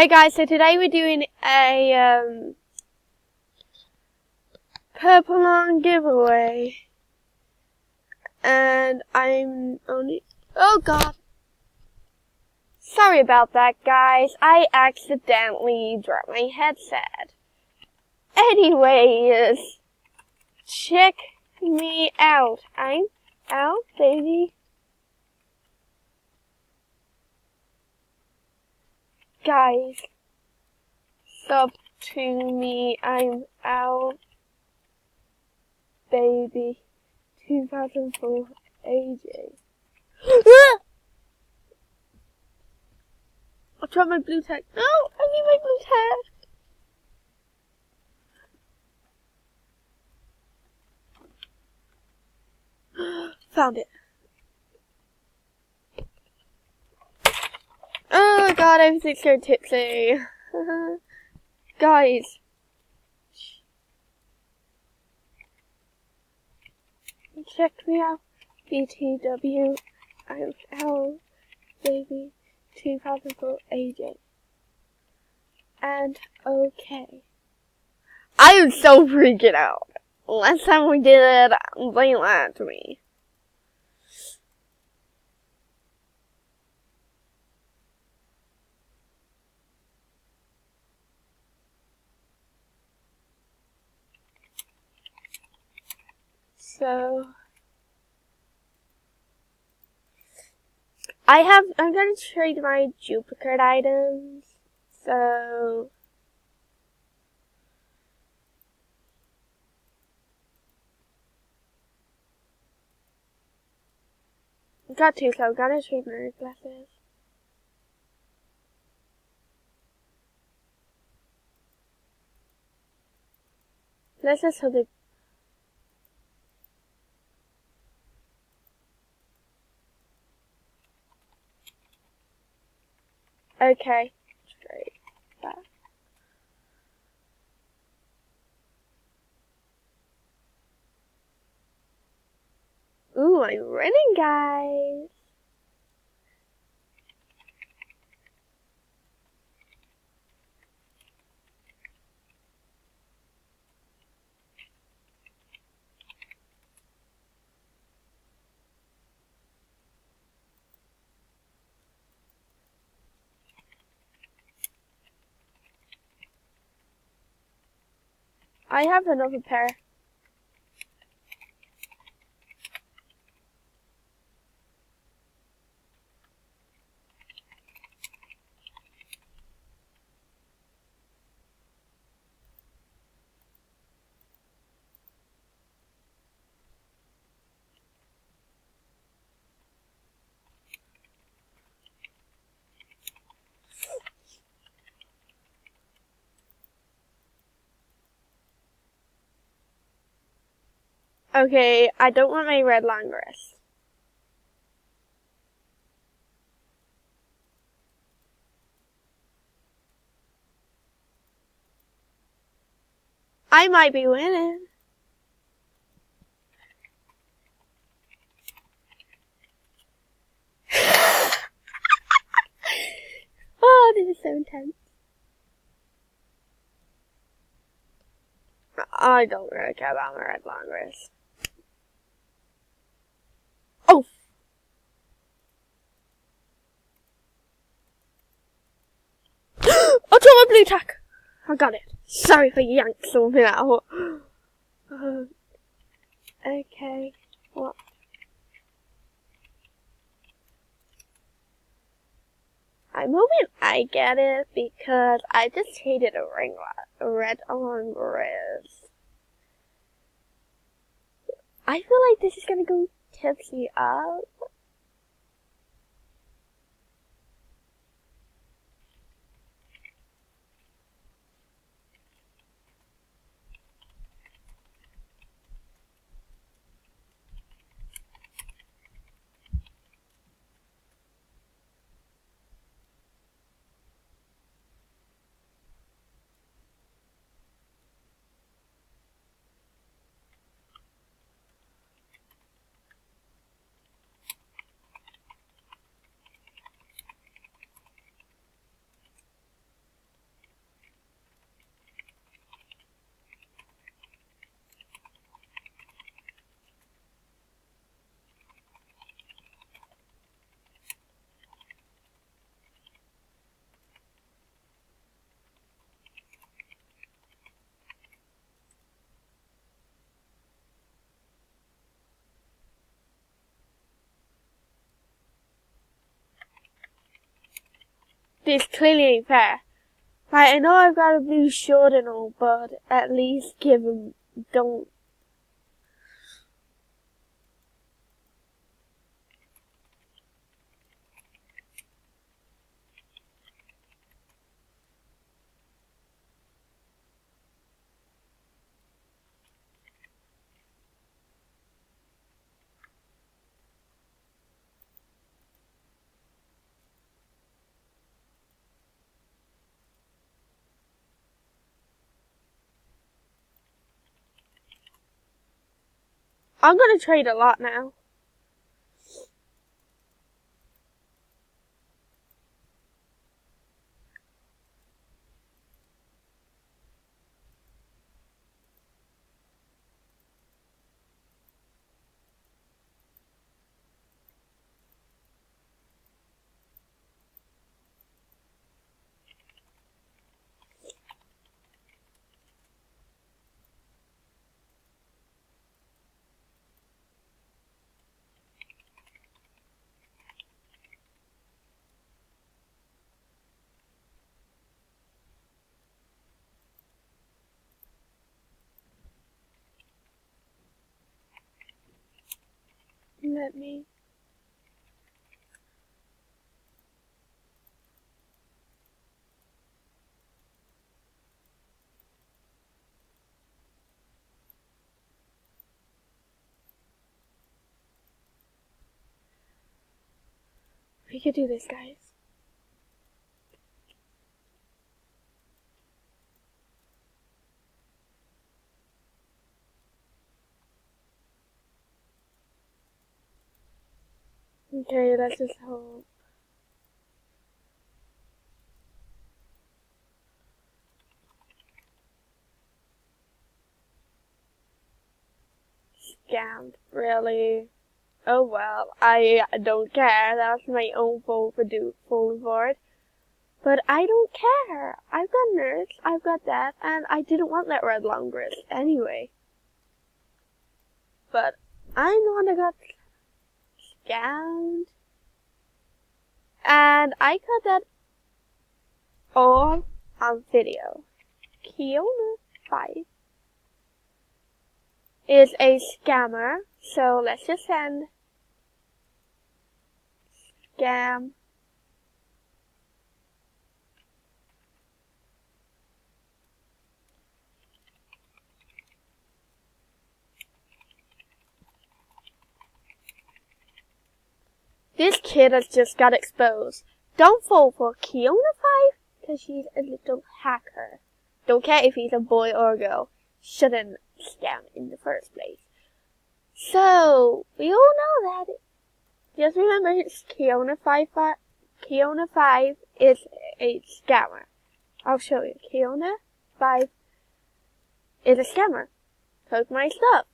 Hey guys, so today we're doing a purple on giveaway, and I'm only, oh god, sorry about that guys, I accidentally dropped my headset. Anyways, check me out, I'm out baby. Guys, sub to me, I'm out baby. 2004 AJ. I dropped my blue tag. No, I need my blue tag. Found it. Oh my god, everything's so tipsy. Guys. Check me out. BTW. I'm L baby 2004 AJ. And okay. I am so freaking out. Last time we did it, they lied to me. So I'm gonna trade my duplicate items. So got two, so I'm gonna trade my glasses. Let's just hold it. Okay, straight back. Ooh, I'm running, guys. I have another pair. Okay, I don't want my red long wrist. I might be winning. Oh, this is so intense. I don't really care about my red long wrist. Oh! I dropped my blue tack. I got it. Sorry for yanking something out. Okay. What? I'm hoping I get it because I just hated a red on wrist. I feel like this is gonna go tipsy up. This clearly ain't fair. Right, I know I've got a blue shirt and all, but at least give him, don't. I'm gonna trade a lot now. Let me. We could do this, guys. Okay, let's just hope. Scammed, really? Oh well, I don't care. That's my own fault for falling for it. But I don't care. I've got nerds, I've got that, and I didn't want that red long wrist anyway. But I'm the one that got scammed. And I got that all on video. Kiona 5 is a scammer, so let's just send scam. This kid has just got exposed. Don't fall for Kiona 5, because she's a little hacker. Don't care if he's a boy or a girl. Shouldn't scam in the first place. So, we all know that. Just remember, it's Kiona 5. Kiona 5 is a scammer. I'll show you. Kiona 5 is a scammer. Took my stuff.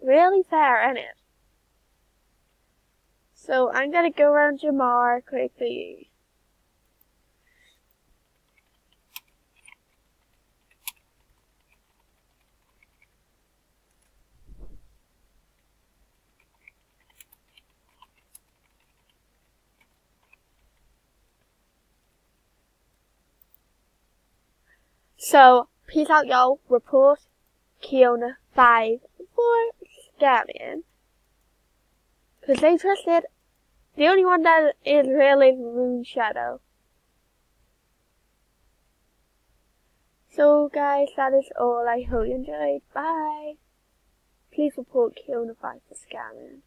Really fair, isn't it? So I'm gonna go around Jamar quickly. So, peace out, y'all. Report Kiona 5 for scamming. Because they trusted. The only one that is really Moon Shadow. So, guys, that is all. I hope you enjoyed. Bye. Please report Kiona 5 for scamming.